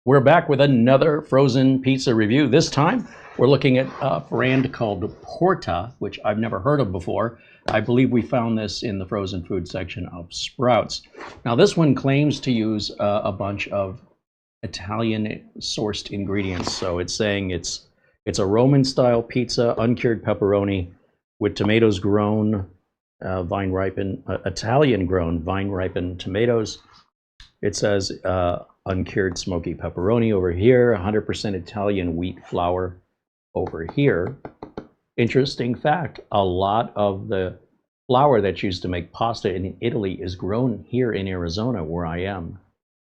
We're back with another frozen pizza review. This time, we're looking at a brand called Porta, which I've never heard of before. I believe we found this in the frozen food section of Sprouts. Now, this one claims to use a bunch of Italian-sourced ingredients. So it's saying it's a Roman-style pizza, uncured pepperoni with tomatoes grown, vine-ripened, Italian-grown vine-ripened tomatoes. It says uncured smoky pepperoni over here, 100% Italian wheat flour over here. Interesting fact, a lot of the flour that's used to make pasta in Italy is grown here in Arizona where I am.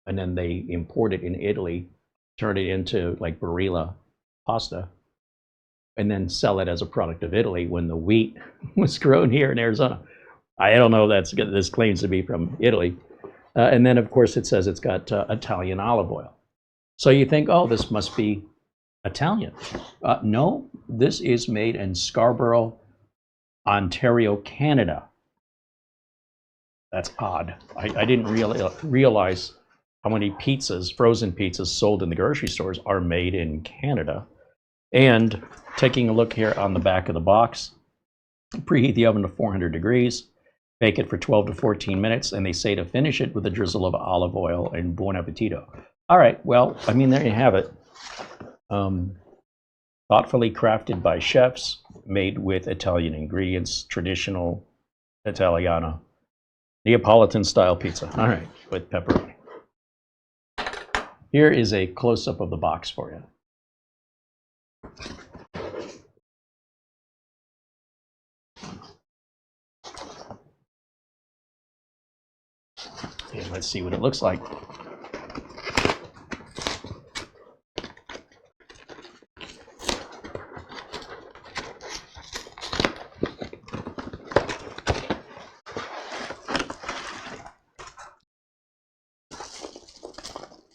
And then they import it in Italy, turn it into like Barilla pasta, and then sell it as a product of Italy when the wheat was grown here in Arizona. I don't know if this claims to be from Italy. And then, of course, it says it's got Italian olive oil. So you think, oh, this must be Italian. No, this is made in Scarborough, Ontario, Canada. That's odd. I didn't realize how many pizzas, frozen pizzas sold in the grocery stores are made in Canada. And taking a look here on the back of the box, preheat the oven to 400 degrees. Bake it for 12 to 14 minutes, and they say to finish it with a drizzle of olive oil and buon appetito. All right, well, I mean, there you have it. Thoughtfully crafted by chefs, made with Italian ingredients, traditional Italiana, Neapolitan-style pizza. All right, with pepperoni. Here is a close-up of the box for you. Okay, let's see what it looks like.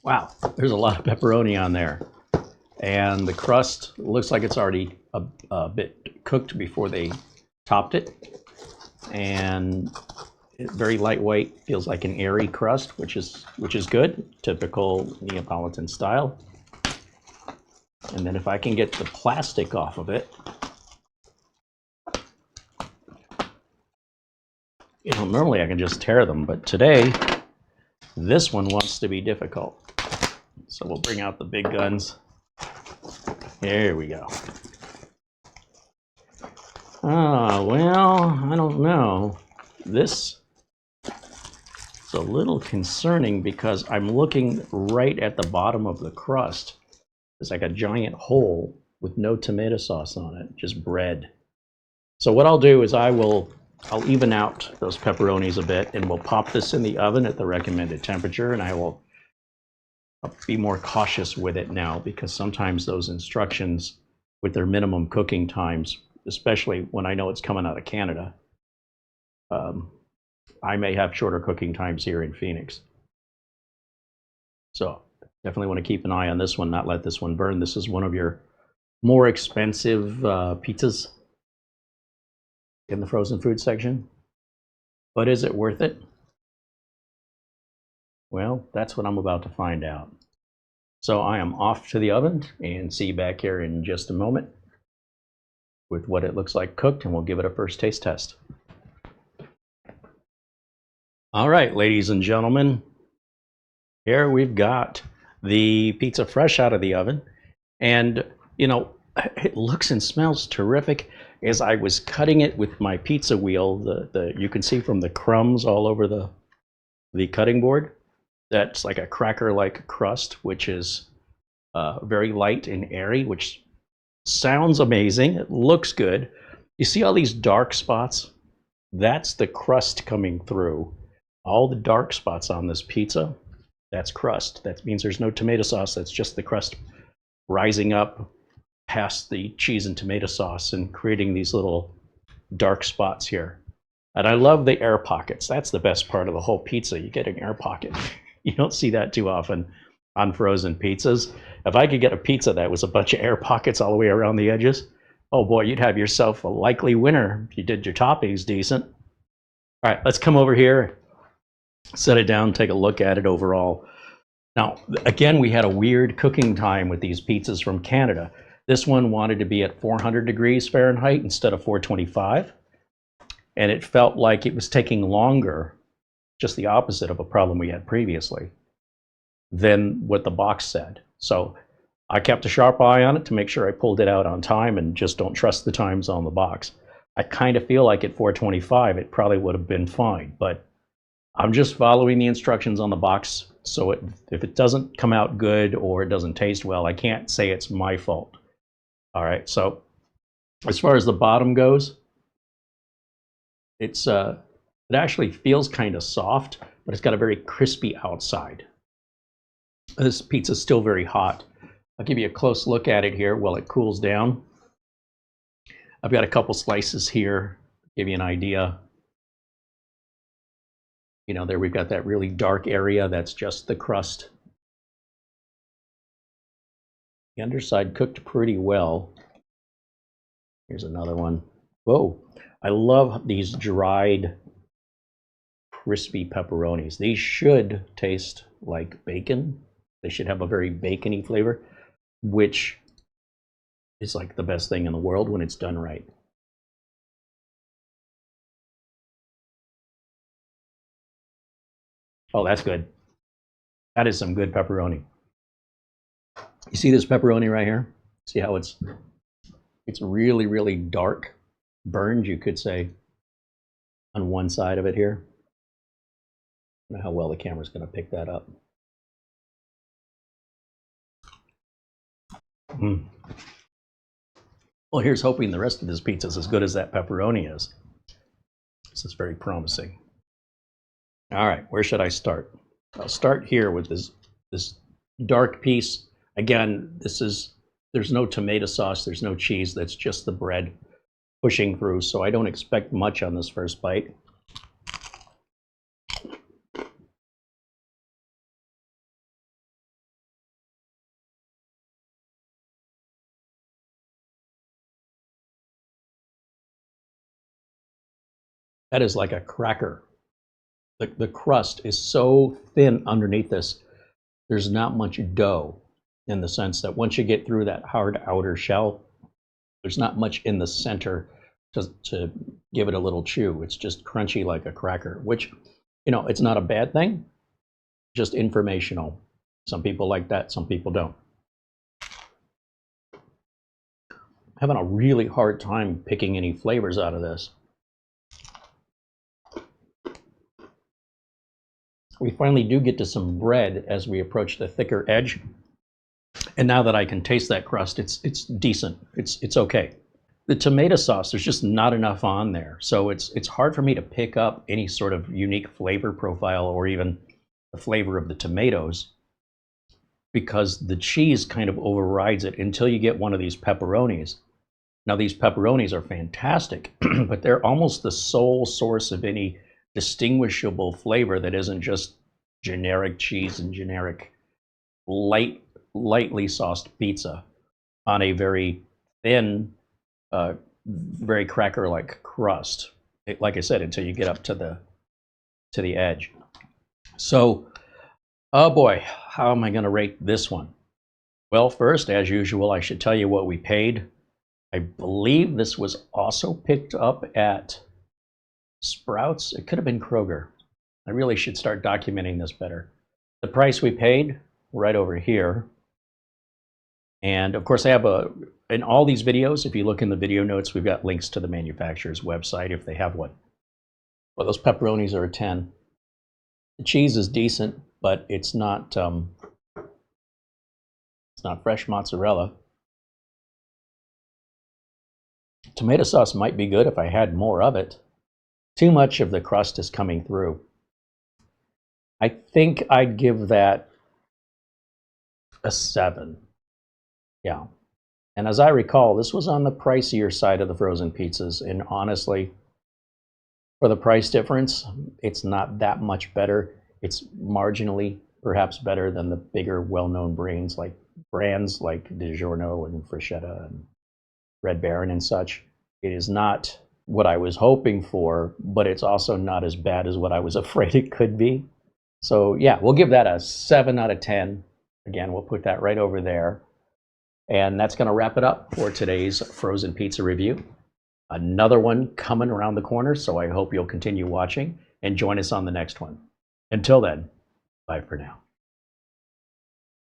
Wow, there's a lot of pepperoni on there. And the crust looks like it's already a bit cooked before they topped it. And very lightweight, feels like an airy crust, which is good, typical Neapolitan style. And then if I can get the plastic off of it, you know, normally I can just tear them, but today this one wants to be difficult. So we'll bring out the big guns. There we go. Well, I don't know. This is a little concerning because I'm looking right at the bottom of the crust. It's like a giant hole with no tomato sauce on it, just bread. So what I'll do is I'll even out those pepperonis a bit, and we'll pop this in the oven at the recommended temperature, and I'll be more cautious with it now because sometimes those instructions with their minimum cooking times, especially when I know it's coming out of Canada, I may have shorter cooking times here in Phoenix. So definitely want to keep an eye on this one, not let this one burn. This is one of your more expensive pizzas in the frozen food section. But is it worth it? Well, that's what I'm about to find out. So I am off to the oven and see you back here in just a moment with what it looks like cooked, and we'll give it a first taste test. All right, ladies and gentlemen, here we've got the pizza fresh out of the oven, and you know, it looks and smells terrific. As I was cutting it with my pizza wheel, you can see from the crumbs all over the cutting board, that's like a cracker-like crust, which is very light and airy, which sounds amazing. It looks good. You see all these dark spots? That's the crust coming through. All the dark spots on this pizza, that's crust. That means there's no tomato sauce. That's just the crust rising up past the cheese and tomato sauce and creating these little dark spots here. And I love the air pockets. That's the best part of the whole pizza. You get an air pocket. You don't see that too often on frozen pizzas. If I could get a pizza that was a bunch of air pockets all the way around the edges, oh boy, you'd have yourself a likely winner if you did your toppings decent. All right, let's come over here, set it down, take a look at it overall. Now, again, we had a weird cooking time with these pizzas from Canada. This one wanted to be at 400 degrees Fahrenheit instead of 425, and it felt like it was taking longer, just the opposite of a problem we had previously, than what the box said. So I kept a sharp eye on it to make sure I pulled it out on time and just don't trust the times on the box. I kind of feel like at 425 it probably would have been fine, but I'm just following the instructions on the box. So if it doesn't come out good or it doesn't taste well, I can't say it's my fault. All right, so as far as the bottom goes, it actually feels kind of soft, but it's got a very crispy outside. This pizza's still very hot. I'll give you a close look at it here while it cools down. I've got a couple slices here, give you an idea. You know, there we've got that really dark area, that's just the crust. The underside cooked pretty well. Here's another one. Whoa, I love these dried, crispy pepperonis. These should taste like bacon. They should have a very bacony flavor, which is like the best thing in the world when it's done right. Oh, that's good. That is some good pepperoni. You see this pepperoni right here? See how it's really, really dark, burned, you could say, on one side of it here. I don't know how well the camera's going to pick that up. Mm. Well, here's hoping the rest of this pizza is as good as that pepperoni is. This is very promising. All right, where should I start? I'll start here with this dark piece. Again, there's no tomato sauce, there's no cheese, that's just the bread pushing through, so I don't expect much on this first bite. That is like a cracker. The crust is so thin underneath this, there's not much dough, in the sense that once you get through that hard outer shell, there's not much in the center to give it a little chew. It's just crunchy like a cracker, which, you know, it's not a bad thing, just informational. Some people like that, some people don't. I'm having a really hard time picking any flavors out of this. We finally do get to some bread as we approach the thicker edge. And now that I can taste that crust, it's decent. It's okay. The tomato sauce, there's just not enough on there. So it's hard for me to pick up any sort of unique flavor profile or even the flavor of the tomatoes, because the cheese kind of overrides it until you get one of these pepperonis. Now, these pepperonis are fantastic, but they're almost the sole source of any distinguishable flavor that isn't just generic cheese and generic lightly sauced pizza on a very thin, very cracker-like crust. Like I said, until you get up to the edge. So, oh boy, how am I going to rate this one? Well, first, as usual, I should tell you what we paid. I believe this was also picked up at Sprouts. It could have been Kroger. I really should start documenting this better. The price we paid, right over here. And of course, I have in all these videos, if you look in the video notes, we've got links to the manufacturer's website if they have one. Well, those pepperonis are a 10. The cheese is decent, but it's not fresh mozzarella. Tomato sauce might be good if I had more of it. Too much of the crust is coming through. I think I'd give that a 7. Yeah. And as I recall, this was on the pricier side of the frozen pizzas. And honestly, for the price difference, it's not that much better. It's marginally perhaps better than the bigger, well-known brands like DiGiorno and Freshetta and Red Baron and such. It is not what I was hoping for, but it's also not as bad as what I was afraid it could be. So yeah, we'll give that a 7 out of 10. Again, we'll put that right over there. And that's going to wrap it up for today's frozen pizza review. Another one coming around the corner, so I hope you'll continue watching and join us on the next one. Until then, bye for now.